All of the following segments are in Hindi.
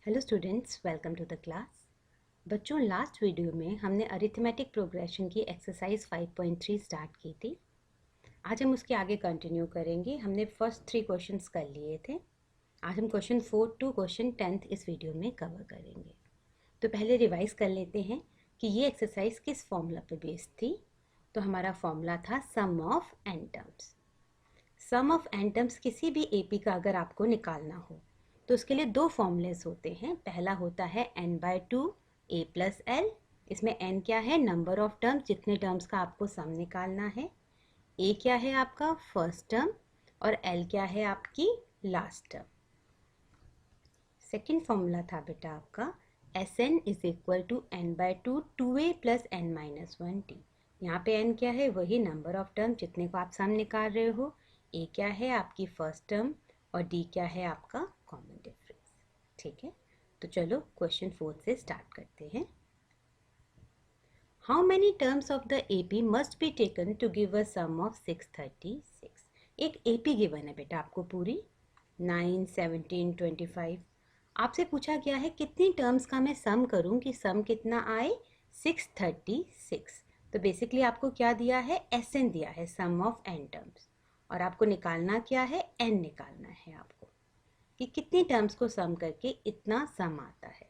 Hello students, welcome to the class. बच्चों, लास्ट वीडियो में हमने अरिथमेटिक प्रोग्रेशन की एक्सरसाइज 5.3 स्टार्ट की थी। आज हम उसके आगे कंटिन्यू करेंगे। हमने फर्स्ट 3 क्वेश्चंस कर लिए थे। आज हम क्वेश्चन 4 टू क्वेश्चन 10 इस वीडियो में कवर करेंगे। तो पहले रिवाइज कर लेते हैं कि ये एक्सरसाइज किस फॉर्मूला पे बेस्ड थी। तो हमारा फॉर्मूला था sum of an terms. Sum of an terms किसी भी एपी का अगर आपको निकालना हो तो उसके लिए दो फॉर्मूलेस होते हैं। पहला होता है n/2 a प्लस एल। इसमें n क्या है? नंबर ऑफ टर्म्स, जितने टर्म्स का आपको सम निकालना है। a क्या है? आपका फर्स्ट टर्म। और l क्या है? आपकी लास्ट टर्म। सेकेंड फॉर्मूला था बेटा आपका Sn is equal to n/2 2a plus n-1t। यहाँ पे n क्या है? वही नंबर ऑफ टर्म जितने को आप सम निकाल रहे हो। a क्या है? आपकी फर्स्ट टर्म। और d क्या है? आपका कॉमन डिफरेंस। ठीक है, तो चलो क्वेश्चन 4 से स्टार्ट करते हैं। How many terms of the AP must be taken to give a sum of 636। एक AP गिवन है बेटा आपको पूरी 9, 17, 25। आपसे पूछा गया है कितनी टर्म्स का मैं सम करूं कि सम कितना आए? 636। तो बेसिकली आपको क्या दिया है? Sn दिया है, सम ऑफ n टर्म्स। और आपको निकालना क्या है? n निकालना है आपको कि कितनी टर्म्स को सम करके इतना सम आता है।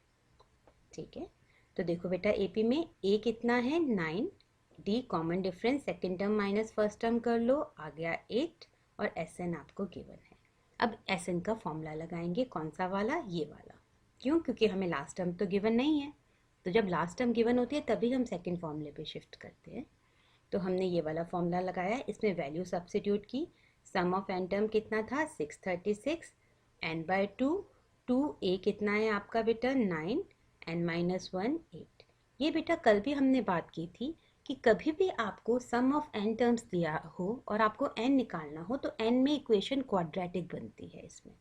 ठीक है, तो देखो बेटा AP में A कितना है? 9। D common difference, second term minus first term कर लो, आ गया 8। और Sn आपको गिवन है। अब Sn का फॉर्मूला लगाएंगे। कौन सा वाला? ये वाला। क्यों? क्योंकि हमें लास्ट टर्म तो गिवन नहीं है। तो जब लास्ट टर्म गिवन होती है तभी हम सेकेंड फॉर्मूले पे शिफ्ट करते हैं। तो हमने ये वाला फॉर्मूला लगाया, इसमें वैल्यू सब्स्टिट्यूट की। सम ऑफ एन टर्म कितना था? 636। n/2 2a कितना है आपका बेटा? 9। n-1 8। ये बेटा कल भी हमने बात की थी कि कभी भी आपको सम ऑफ n टर्म्स दिया हो और आपको n निकालना हो तो n में इक्वेशन क्वाड्रेटिक बनती है इसमें।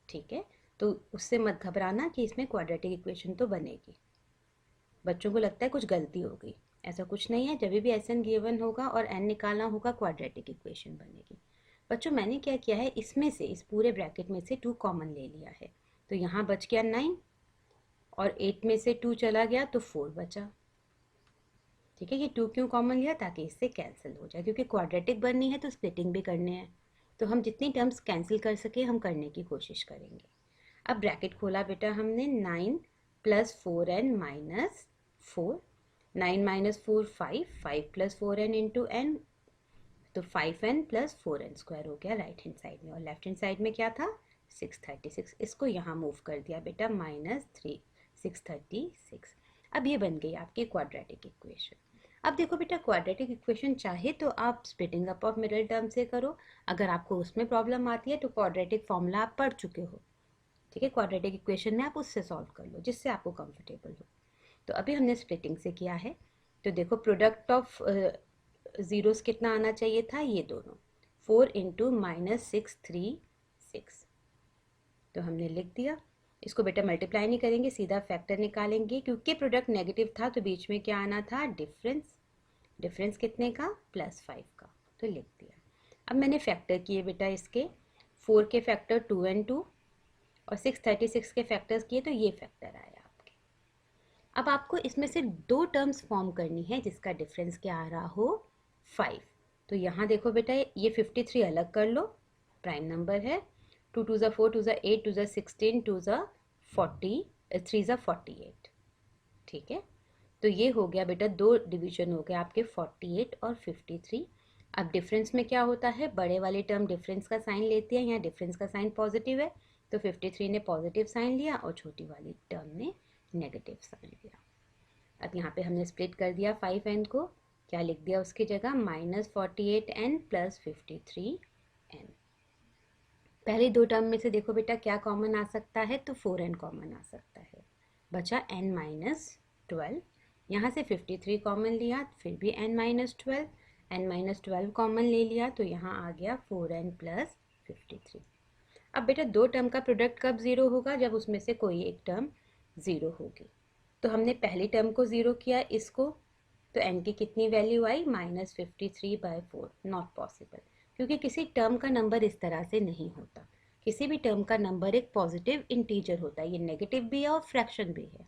ठीक है, तो उससे मत घबराना कि इसमें क्वाड्रेटिक इक्वेशन तो बनेगी। बच्चों को लगता है कुछ गलती हो गई, ऐसा कुछ नहीं है। जब भी Sn गिवन होगा और n निकालना होगा क्वाड्रेटिक इक्वेशन बनेगी। बच्चों, मैंने क्या किया है, इसमें से, इस पूरे ब्रैकेट में से 2 कॉमन ले लिया है। तो यहाँ बच गया 9 और 8 में से 2 चला गया तो 4 बचा। ठीक है, ये 2 क्यों कॉमन लिया? ताकि इससे कैंसिल हो जाए, क्योंकि क्वाड्रेटिक बननी है तो स्प्लिटिंग भी करने हैं। तो हम जितनी टर्म्स कैंसिल कर सके हम करने की कोशिश करेंगे। अब ब्रैकेट खोला बेटा हमने। 9 plus 4n-4। 9 minus 4 5, 5 plus 4n into n, तो 5n प्लस 4n स्क्वायर हो गया राइट हैंड साइड में। और लेफ्ट हैंड साइड में क्या था? 636। इसको यहाँ मूव कर दिया बेटा, -3 636। अब ये बन गई आपकी क्वाड्रेटिक इक्वेशन। अब देखो बेटा, क्वाड्रेटिक इक्वेशन चाहे तो आप splitting up of middle term से करो। अगर आपको उसमें प्रॉब्लम आती है तो क्वाड्रेटिक फॉर्मूला आप पढ़ चुके हो। ठीक है, क्वाड्रेटिक इक्वेशन में आप उससे सॉल्व कर लो जिससे आपको कंफर्टेबल हो। तो अभी हमने स्प्लिटिंग से किया है। तो देखो, प्रोडक्ट ऑफ ज़ीरोस कितना आना चाहिए था? ये दोनों 4 इंटू -636। तो हमने लिख दिया। इसको बेटा मल्टीप्लाई नहीं करेंगे, सीधा फैक्टर निकालेंगे। क्योंकि प्रोडक्ट नेगेटिव था तो बीच में क्या आना था? डिफरेंस। डिफरेंस कितने का? +5 का। तो लिख दिया। अब मैंने फैक्टर किए बेटा इसके। 4 के फैक्टर 2 and 2 और 636 के फैक्टर्स किए तो ये फैक्टर आया आपके। अब आपको इसमें से 2 टर्म्स फॉर्म करनी है जिसका डिफरेंस क्या आ रहा हो? 5। तो यहाँ देखो बेटा, ये 53 अलग कर लो, प्राइम नंबर है। 2 2 4, 2 8, 2 16, 2 40, 3 48। ठीक है, तो ये हो गया बेटा, 2 डिवीजन हो गया आपके 48 और 53। अब डिफरेंस में क्या होता है? बड़े वाली टर्म डिफरेंस का साइन लेती है, यहाँ डिफरेंस का साइन पॉजिटिव है तो 53 ने पॉजिटिव साइन लिया और छोटी वाली टर्म ने नेगेटिव साइन लिया। अब यहाँ पे हमने स्प्लिट कर दिया 5n को। क्या लिख दिया उसकी जगह? -48n plus 53n। पहली 2 टर्म में से देखो बेटा क्या कॉमन आ सकता है? तो 4n कॉमन आ सकता है। बचा n-12। यहाँ से 53 कॉमन लिया, फिर भी n-12। n-12 कॉमन ले लिया तो यहाँ आ गया 4n प्लस 53। अब बेटा 2 टर्म का प्रोडक्ट कब ज़ीरो होगा? जब उसमें से कोई एक टर्म ज़ीरो होगी। तो हमने पहली टर्म को ज़ीरो किया, इसको, तो n की कितनी वैल्यू आई? -53/4। नॉट पॉसिबल, क्योंकि किसी टर्म का नंबर इस तरह से नहीं होता। किसी भी टर्म का नंबर एक पॉजिटिव इंटीजर होता है, ये नेगेटिव भी है और फ्रैक्शन भी है,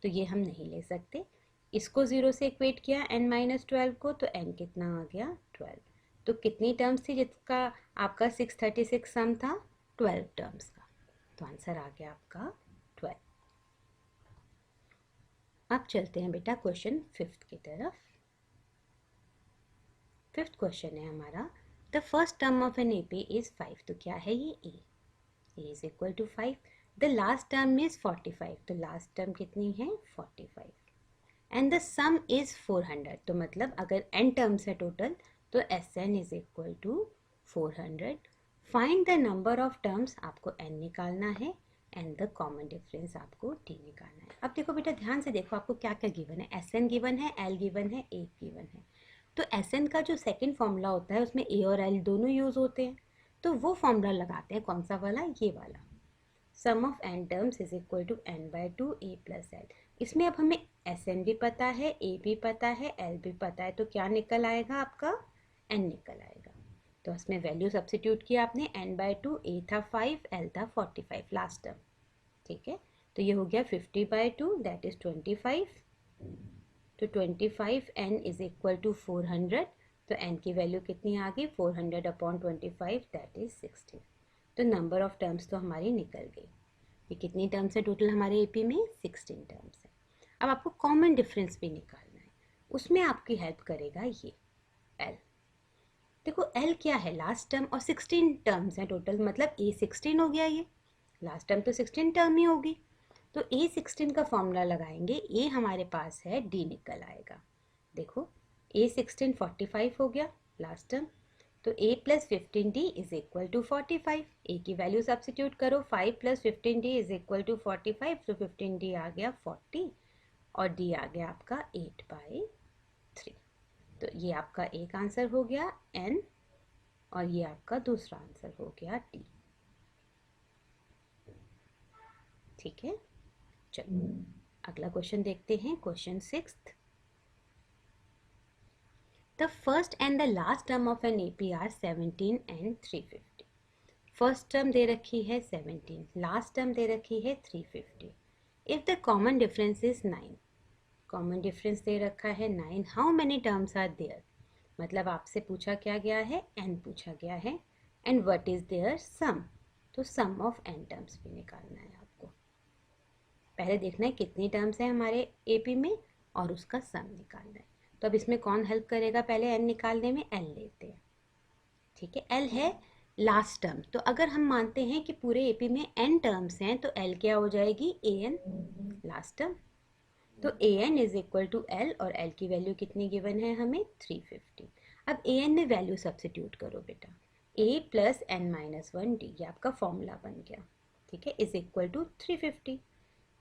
तो ये हम नहीं ले सकते। इसको 0 से इक्वेट किया n-12 को, तो n कितना आ गया 12। तो कितनी टर्म्स थी जिसका आपका 636 सम था? 12 टर्म्स का, तो आंसर आ गया आपका 12। अब चलते हैं बेटा क्वेश्चन 5th की तरफ। 5th क्वेश्चन है हमारा, the first term of an AP is 5। तो क्या है ये? A is equal to 5। The last term is 45। तो लास्ट टर्म कितनी है? 45। And the sum is 400। तो मतलब अगर n टर्म्स है टोटल, तो Sn is equal to 400। Find the number of terms, आपको n निकालना है, एंड द कॉमन डिफरेंस आपको t निकालना है। अब देखो बेटा, ध्यान से देखो, आपको क्या क्या गिवन है। Sn गिवन है, L गिवन है, A गिवन है। तो Sn का जो सेकेंड फॉर्मूला होता है उसमें A और L दोनों यूज होते हैं, तो वो फॉर्मूला लगाते हैं। कौन सा वाला? ये वाला। Sum of n terms is equal to n/2 a plus l। इसमें अब हमें Sn भी पता है, A भी पता है, L भी पता है, तो क्या निकल आएगा आपका? n निकल आएगा। तो इसमें वैल्यू सब्सिट्यूट किया आपने, n/2, A था 5, L था 45 लास्ट टर्म। ठीक है, तो ये हो गया 50/2 दैट इज 25। तो 25 n इज इक्वल टू 400। तो n की वैल्यू कितनी आ गई? 400/25 दैट इज 60। तो नंबर ऑफ टर्म्स तो हमारी निकल गई। ये कितनी टर्म्स है टोटल हमारे एपी में? 16 टर्म्स है। अब आपको कॉमन डिफरेंस भी निकालना है, उसमें आपकी हेल्प करेगा ये L। देखो L क्या है? लास्ट टर्म, और 16 टर्म्स हैं टोटल, मतलब A 16 हो गया। ये लास्ट टर्म तो 16 टर्म ही होगी, तो A 16 का फॉर्मूला लगाएंगे, A हमारे पास है, D निकल आएगा। देखो A 16 45 हो गया लास्ट टर्म, तो A plus 15D is equal to 45। A की वैल्यू सब्सिट्यूट करो, 5 plus 15D is equal to 45। तो 15D आ गया 40 और D आ गया आपका 8/3। तो ये आपका एक आंसर हो गया N, और ये आपका दूसरा आंसर हो गया D। ठीक है, चलो अगला क्वेश्चन देखते हैं, question 6th। The first and the last term of an AP are 17 and 350। First term दे रखी है 17, लास्ट टर्म दे रखी है 350। If the common difference is 9, common difference दे रखा है 9, how many terms are there? मतलब आपसे पूछा क्या गया है? n पूछा गया है, एंड व्हाट इज देयर सम? तो सम ऑफ n टर्म्स भी निकालना है आपको। पहले देखना है कितनी टर्म्स हैं हमारे एपी में, और उसका सम निकालना है। तो अब इसमें कौन हेल्प करेगा? पहले n निकालने में l लेते हैं। ठीक है, l है लास्ट टर्म, तो अगर हम मानते हैं कि पूरे एपी में n टर्म्स हैं, तो l क्या हो जाएगी? an last term. तो an is equal to l, और l की वैल्यू कितनी गिवन है हमें? 350। अब an में वैल्यू सब्सिट्यूट करो बेटा, a प्लस n-1d, ये आपका फॉर्मूला बन गया। ठीक है, इज इक्वल टू 350।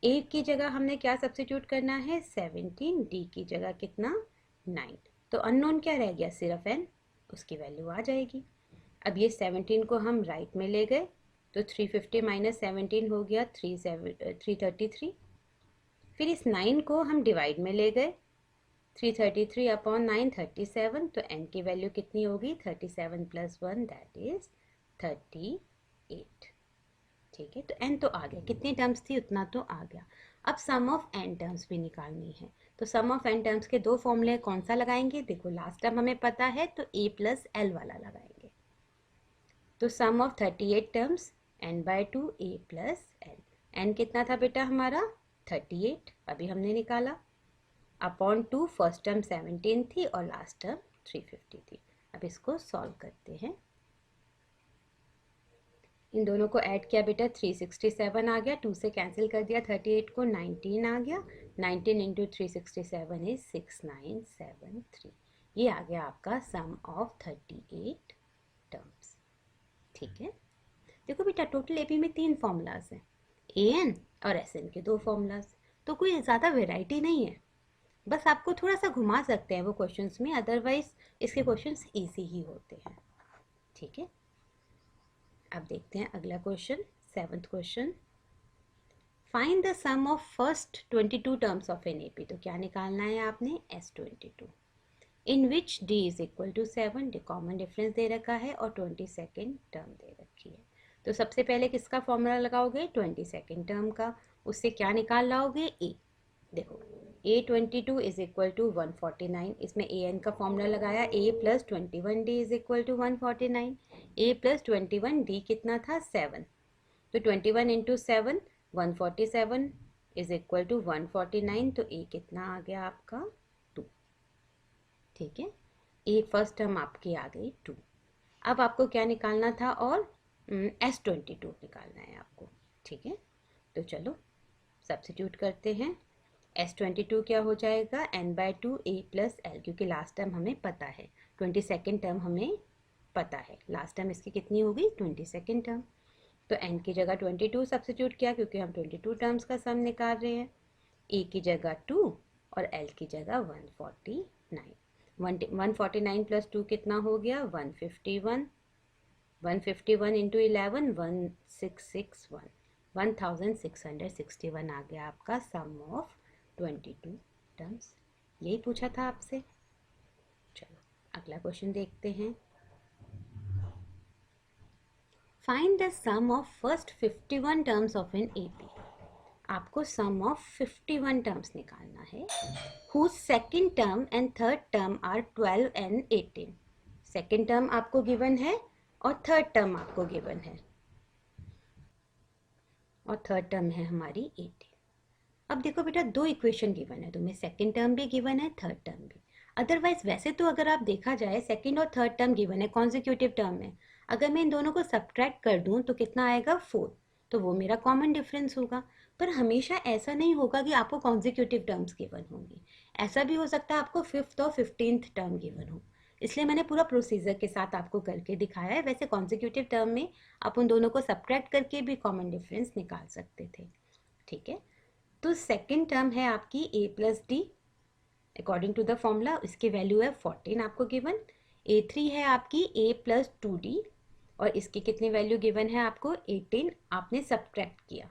a की जगह हमने क्या सब्सिट्यूट करना है? 17, d की जगह कितना? 9। तो अननोन क्या रह गया? सिर्फ n, उसकी वैल्यू आ जाएगी। अब ये 17 को हम राइट में ले गए, तो 350 माइनस 17 हो गया 333। फिर इस 9 को हम डिवाइड में ले गए, 333/9 37। तो n की वैल्यू कितनी होगी? 37 प्लस 1 दैट इज 38। ठीक है, तो n तो आ गया, कितनी टर्म्स थी उतना तो आ गया। अब सम ऑफ n टर्म्स भी निकालनी है, तो सम ऑफ n टर्म्स के दो फॉर्मूले, कौन सा लगाएंगे? देखो लास्ट टर्म हमें पता है, तो a प्लस l वाला लगाएंगे। तो sum of 38 terms n/2 a plus l। n कितना था बेटा हमारा? 38, अभी हमने निकाला, अपॉन 2, फर्स्ट टर्म 17 थी और लास्ट टर्म 350 थी। अब इसको सॉल्व करते हैं, इन दोनों को ऐड किया बेटा, 367 आ गया, 2 से कैंसिल कर दिया 38 को, 19 आ गया, 19 इंटू 367 इज 6973। ये आ गया आपका सम ऑफ 38 टर्म्स। ठीक है, देखो बेटा टोटल एपी में 3 फॉर्मूलाज हैं, an और sn के 2 फॉर्मूलाज, तो कोई ज़्यादा वेराइटी नहीं है, बस आपको थोड़ा सा घुमा सकते हैं वो क्वेश्चंस में, अदरवाइज इसके क्वेश्चंस इजी ही होते हैं। ठीक है, अब देखते हैं अगला question, 7th question. Find the sum of first 22 terms of an AP. तो क्या निकालना है आपने? S22 in which d is equal to 7। Common difference दे रखा है और 22nd टर्म दे रखी है। तो सबसे पहले किसका फॉर्मूला लगाओगे, 22nd टर्म का। उससे क्या निकाल लाओगे, ए। देखो A22 इज इक्वल टू 149, इसमें ए एन का फॉर्मूला लगाया, a plus 21D is equal to 149। A plus 21D कितना था, 7। तो 21 इंटू 7 147 इज इक्वल टू 149। तो ए कितना आ गया आपका, 2। ठीक है, ए फर्स्ट टर्म आपकी आ गई 2। अब आपको क्या निकालना था, और S22 निकालना है आपको। ठीक है, तो चलो सब्स्टिट्यूट करते हैं। S22 क्या हो जाएगा, n/2 a प्लस एल, क्योंकि लास्ट टर्म हमें पता है, 22nd टर्म हमें पता है, लास्ट टर्म इसकी कितनी होगी, 22nd टर्म। तो n की जगह 22 सब्स्टिट्यूट किया, क्योंकि हम 22 टर्म्स का सम निकाल रहे हैं। a की जगह 2 और l की जगह 149। 149 प्लस 2 कितना हो गया, 151। 151 इंटू 11 1661, 1661 आ गया आपका सम ऑफ 22 टर्म्स। यही पूछा था आपसे। चलो अगला क्वेश्चन देखते हैं। Find the sum of first 51 terms of an AP. आपको सम ऑफ 51 टर्म्स निकालना है, whose second term and third term are 12 and 18। Second term आपको गिवन है और थर्ड टर्म आपको गिवन है, और थर्ड टर्म है हमारी 18। अब देखो बेटा, दो इक्वेशन गिवन है तुम्हें, सेकेंड टर्म भी गिवन है, थर्ड टर्म भी। अदरवाइज वैसे तो अगर आप देखा जाए, सेकेंड और थर्ड टर्म गिवन है, कॉन्जिक्यूटिव टर्म है, अगर मैं इन दोनों को सब्ट्रैक्ट कर दूं तो कितना आएगा, 4। तो वो मेरा कॉमन डिफरेंस होगा। पर हमेशा ऐसा नहीं होगा कि आपको कॉन्जिक्यूटिव टर्म्स गिवन होंगी, ऐसा भी हो सकता है आपको 5th और 15th टर्म गिवन हो। इसलिए मैंने पूरा प्रोसीजर के साथ आपको करके दिखाया है। वैसे कॉन्जिक्यूटिव टर्म में आप उन दोनों को सब्ट्रैक्ट करके भी कॉमन डिफरेंस निकाल सकते थे। ठीक है, तो सेकेंड टर्म है आपकी a plus D, according to the formula इसकी वैल्यू है 14 आपको गिवन। A3 है आपकी a प्लस 2d, और इसकी कितनी वैल्यू गिवन है आपको, 18। आपने सब्ट्रैक्ट किया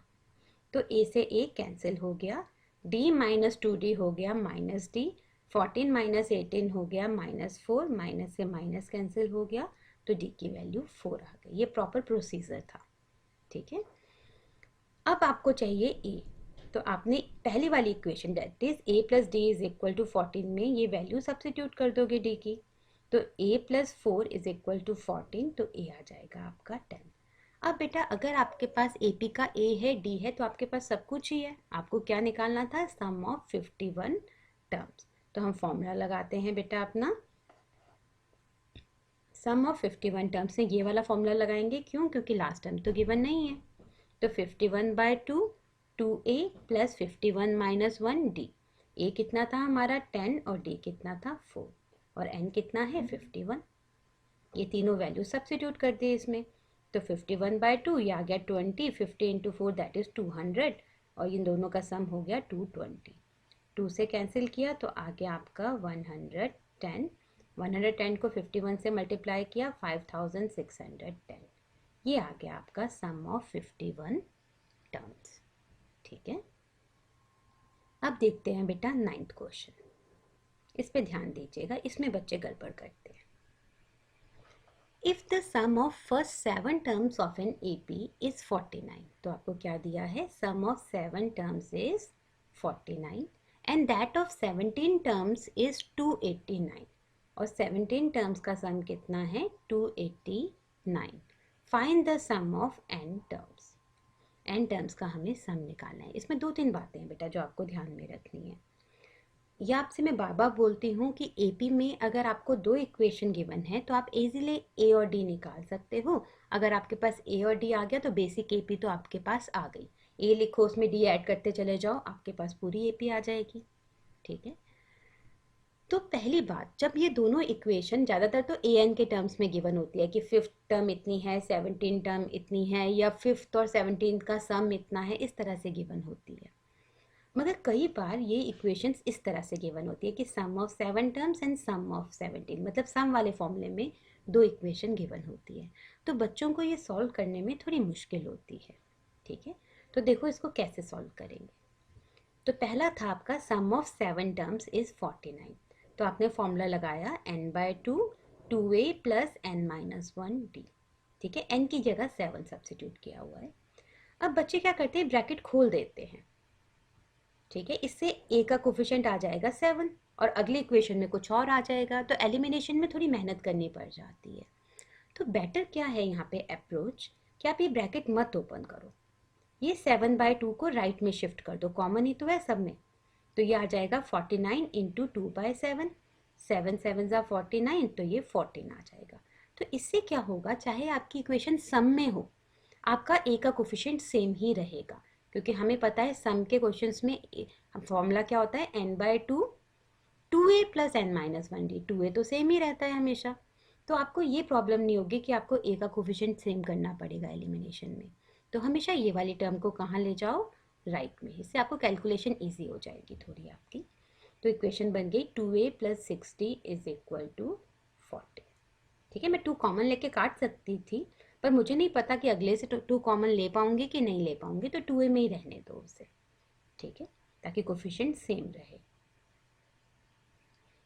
तो a से a कैंसिल हो गया, d माइनस 2d हो गया माइनस d, 14 माइनस 18 हो गया -4, माइनस से माइनस कैंसिल हो गया, तो d की वैल्यू 4 आ गई। ये प्रॉपर प्रोसीजर था। ठीक है, अब आपको चाहिए a। तो आपने पहली वाली equation that is a plus D is equal to 14 में ये वैल्यू सब्स्टिट्यूट कर दोगे d की, तो a plus 4 is equal to 14, तो a आ जाएगा आपका 10। अब बेटा अगर आपके पास AP का A है, D है, तो आपके पास सब कुछ ही है। आपको क्या निकालना था, सम ऑफ 51 टर्म्स। तो हम फॉर्मूला लगाते हैं बेटा अपना, सम ऑफ 51 टर्म्स में ये वाला फॉर्मूला लगाएंगे। क्यों, क्योंकि लास्ट टर्म तो गिवन नहीं है। तो 51/2 2a plus 51 minus 1d। a कितना था हमारा 10 और d कितना था 4, और n कितना है 51। ये तीनों वैल्यू सब्स्टिट्यूट कर दिए इसमें। तो 51/2 ये आ गया 20, 50 इंटू 4 दैट इज 200, और इन दोनों का सम हो गया 220। 2 से कैंसिल किया तो आ गया आपका 110। 110 को 51 से मल्टीप्लाई किया, 5610। ये आ गया आपका सम ऑफ 51 टर्म्स। ठीक है, अब देखते हैं बेटा 9th क्वेश्चन। इस पे ध्यान दीजिएगा, इसमें बच्चे गड़बड़ करते हैं। If the sum of first 7 terms of an AP is 49, तो आपको क्या दिया है, sum of 7 terms is 49 and that of 17 terms is 289, और 17 टर्म्स का सम कितना है, 289। Find the sum of n terms. n terms का हमें सम निकालना है। इसमें 2-3 बातें हैं बेटा जो आपको ध्यान में रखनी है। यह आपसे मैं बार बार बोलती हूँ कि AP में अगर आपको 2 इक्वेशन गिवन है तो आप इजीली A और D निकाल सकते हो। अगर आपके पास A और D आ गया तो बेसिक AP तो आपके पास आ गई। A लिखो, उसमें D ऐड करते चले जाओ, आपके पास पूरी AP आ जाएगी। ठीक है, तो पहली बात, जब ये दोनों इक्वेशन ज़्यादातर तो an के टर्म्स में गिवन होती है कि 5th टर्म इतनी है, 17 टर्म इतनी है, या 5th और 17 का सम इतना है, इस तरह से गिवन होती है। मगर कई बार ये इक्वेशंस इस तरह से गिवन होती है कि sum of 7 terms and sum of 17, मतलब सम वाले फॉर्मूले में 2 इक्वेशन गिवन होती है, तो बच्चों को ये सॉल्व करने में थोड़ी मुश्किल होती है। ठीक है, तो देखो इसको कैसे सॉल्व करेंगे। तो पहला था आपका सम ऑफ 7 टर्म्स इज 49, तो आपने फॉर्मूला लगाया n/2 2a प्लस n-1d। ठीक है, n की जगह 7 सब्स्टिट्यूट किया हुआ है। अब बच्चे क्या करते हैं, ब्रैकेट खोल देते हैं। ठीक है, इससे a का कोफिशिएंट आ जाएगा 7 और अगले इक्वेशन में कुछ और आ जाएगा, तो एलिमिनेशन में थोड़ी मेहनत करनी पड़ जाती है। तो बेटर क्या है यहाँ पे अप्रोच कि आप ये ब्रैकेट मत ओपन करो, ये 7/2 को राइट में शिफ्ट कर दो, कॉमन ही तो है सब में। तो ये आ जाएगा 49 इंटू 2/7, 7 7 49, तो ये 14 आ जाएगा। तो इससे क्या होगा, चाहे आपकी इक्वेशन सम में हो, आपका ए का कोफिशिएंट सेम ही रहेगा, क्योंकि हमें पता है सम के क्वेश्चंस में फॉर्मूला क्या होता है, n/2 2a plus n-1d। 2a तो सेम ही रहता है हमेशा, तो आपको ये प्रॉब्लम नहीं होगी कि आपको ए का कोफिशिएंट सेम करना पड़ेगा एलिमिनेशन में। तो हमेशा ये वाली टर्म को कहाँ ले जाओ, राइट में, इससे आपको कैलकुलेशन ईजी हो जाएगी थोड़ी आपकी। तो इक्वेशन बन गई 2a plus 60 is equal to 40। ठीक है, मैं 2 कॉमन लेके काट सकती थी, पर मुझे नहीं पता कि अगले से 2 कॉमन ले पाऊंगी कि नहीं ले पाऊंगी, तो 2a में ही रहने दो उसे। ठीक है, ताकि कोफिशिएंट सेम रहे।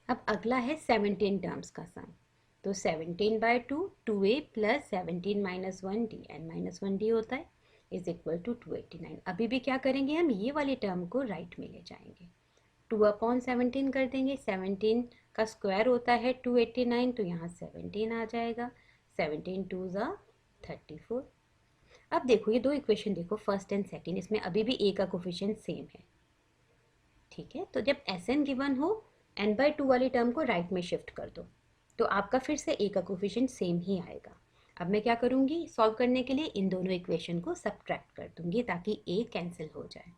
अब अगला है 17 टर्म्स का सम। तो 17/2 2a plus 17 minus 1d, n-1d होता है, इज इक्वल टू 289। अभी भी क्या करेंगे, हम ये वाली टर्म को राइट में ले जाएंगे, 2/17 कर देंगे। 17 का स्क्वायर होता है 289, तो यहाँ 17 आ जाएगा। 17 2 ज़ा 34। अब देखो ये दो इक्वेशन देखो, फर्स्ट एंड सेकेंड, इसमें अभी भी a का कोफिशिएंट सेम है। ठीक है, तो जब Sn गिवन हो, n/2 वाली टर्म को राइट में शिफ्ट कर दो, तो आपका फिर से a का कोफिशिएंट सेम ही आएगा। अब मैं क्या करूँगी, सॉल्व करने के लिए इन दोनों इक्वेशन को सब्ट्रैक्ट कर दूंगी ताकि a कैंसिल हो जाए,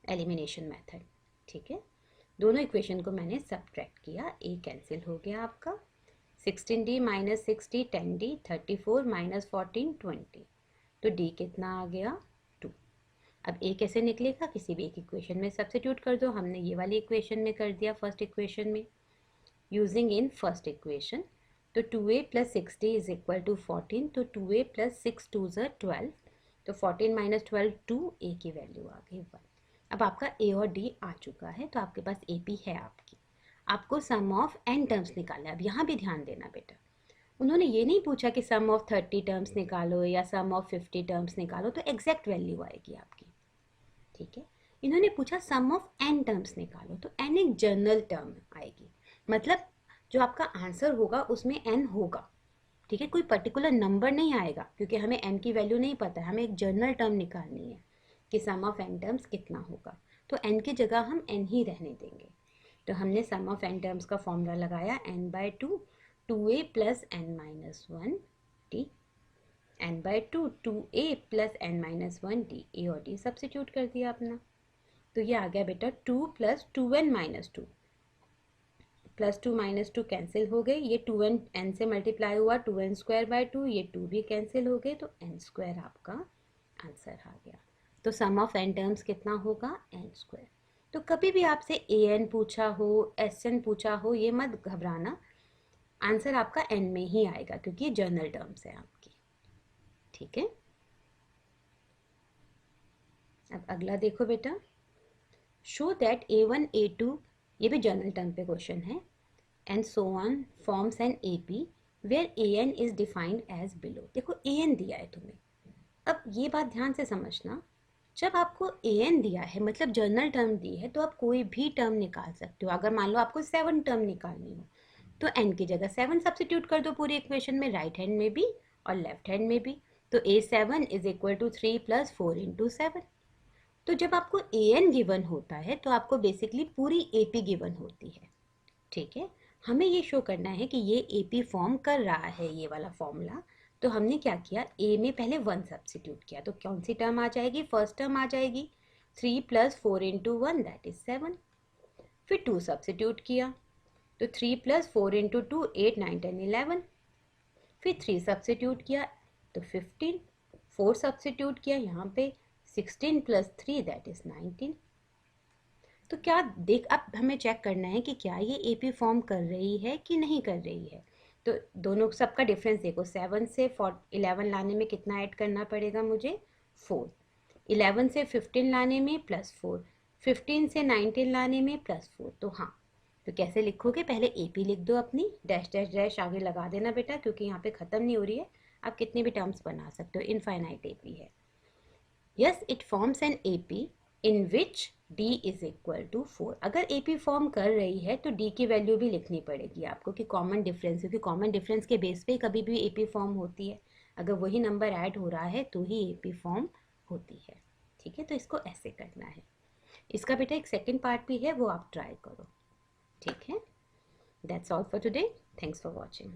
एलिमिनेशन मेथड। ठीक है, दोनों इक्वेशन को मैंने सब्ट्रैक्ट किया, a कैंसिल हो गया आपका। 16d माइनस 60 10d, 34 माइनस 14 20, तो d कितना आ गया, 2। अब a कैसे निकलेगा, किसी भी एक इक्वेशन में सब्स्टिट्यूट कर दो। हमने ये वाली इक्वेशन में कर दिया, फर्स्ट इक्वेशन में, यूजिंग इन फर्स्ट इक्वेशन। तो 2a plus 60 is equal to 14, तो 2a प्लस 6 2 ज़ा 12, तो 14 माइनस 12 2, a की वैल्यू आ गई 1। अब आपका a और d आ चुका है, तो आपके पास AP है आपकी। आपको सम ऑफ n टर्म्स निकालना है। अब यहाँ भी ध्यान देना बेटा, उन्होंने ये नहीं पूछा कि सम ऑफ 30 टर्म्स निकालो या सम ऑफ 50 टर्म्स निकालो, तो एग्जैक्ट वैल्यू आएगी आपकी। ठीक है, इन्होंने पूछा सम ऑफ n टर्म्स निकालो, तो n एक जनरल टर्म आएगी, मतलब जो आपका आंसर होगा उसमें n होगा। ठीक है, कोई पर्टिकुलर नंबर नहीं आएगा, क्योंकि हमें n की वैल्यू नहीं पता है, हमें एक जनरल टर्म निकालनी है कि सम ऑफ n टर्म्स कितना होगा, तो n की जगह हम n ही रहने देंगे। तो हमने सम ऑफ n टर्म्स का फॉर्मूला लगाया, n/2 2a plus n-1d, n/2 2a plus n-1d, a और d सब्स्टिट्यूट कर दिया अपना। तो ये आ गया बेटा 2 plus 2n-2, plus 2 minus 2 cancel हो गए, ये 2n n से मल्टीप्लाई हुआ, 2n²/2, ये 2 भी कैंसिल हो गए, तो n² आपका आंसर आ गया। तो सम ऑफ n टर्म्स कितना होगा, n²। तो कभी भी आपसे an पूछा हो, Sn पूछा हो, ये मत घबराना, आंसर आपका n में ही आएगा, क्योंकि ये जनरल टर्म्स है आपकी। ठीक है, अब अगला देखो बेटा, शो दैट a1 a2, ये भी जनरल टर्म पे क्वेश्चन है, and so on forms an AP where an is defined as below. देखो an दिया है तुम्हें, अब ये बात ध्यान से समझना, जब आपको an दिया है मतलब जनरल टर्म दी है, तो आप कोई भी टर्म निकाल सकते हो। अगर मान लो आपको 7 टर्म निकालनी हो, तो n की जगह 7 सब्स्टिट्यूट कर दो पूरी इक्वेशन में, राइट हैंड में भी और लेफ्ट हैंड में भी। तो a7 is equal to 3 plus 4 into 7। तो जब आपको an गिवन होता है, तो आपको बेसिकली पूरी AP गिवन होती है। ठीक है, हमें ये शो करना है कि ये AP फॉर्म कर रहा है, ये वाला फॉर्मूला। तो हमने क्या किया, a में पहले 1 सब्स्टिट्यूट किया, तो कौन सी टर्म आ जाएगी, फर्स्ट टर्म आ जाएगी, 3 प्लस 4 इंटू 1 दैट इज 7। फिर 2 सब्स्टिट्यूट किया, तो 3 प्लस 4 इंटू 2 8 9 10 11। फिर 3 सब्स्टिट्यूट किया तो 15, 4 सब्स्टिट्यूट किया यहाँ पे, 16 प्लस 3 दैट इज 19। तो क्या देख, अब हमें चेक करना है कि क्या ये AP फॉर्म कर रही है कि नहीं कर रही है। तो दोनों सबका डिफरेंस देखो, 7 से 11 लाने में कितना ऐड करना पड़ेगा मुझे, 4। 11 से 15 लाने में +4, 15 से 19 लाने में +4। तो हाँ, तो कैसे लिखोगे, पहले AP लिख दो अपनी, डैश डैश डैश आगे लगा देना बेटा, क्योंकि यहाँ पे ख़त्म नहीं हो रही है, आप कितने भी टर्म्स बना सकते हो, इनफाइनाइट एपी है। Yes it forms an AP in which d is equal to 4। अगर AP फॉर्म कर रही है तो d की वैल्यू भी लिखनी पड़ेगी आपको कि कॉमन डिफरेंस, क्योंकि कॉमन डिफरेंस के बेस पे कभी भी AP फॉर्म होती है। अगर वही नंबर ऐड हो रहा है तो ही AP फॉर्म होती है। ठीक है, तो इसको ऐसे करना है। इसका बेटा एक सेकेंड पार्ट भी है, वो आप ट्राई करो। ठीक है, that's all for today. Thanks for watching.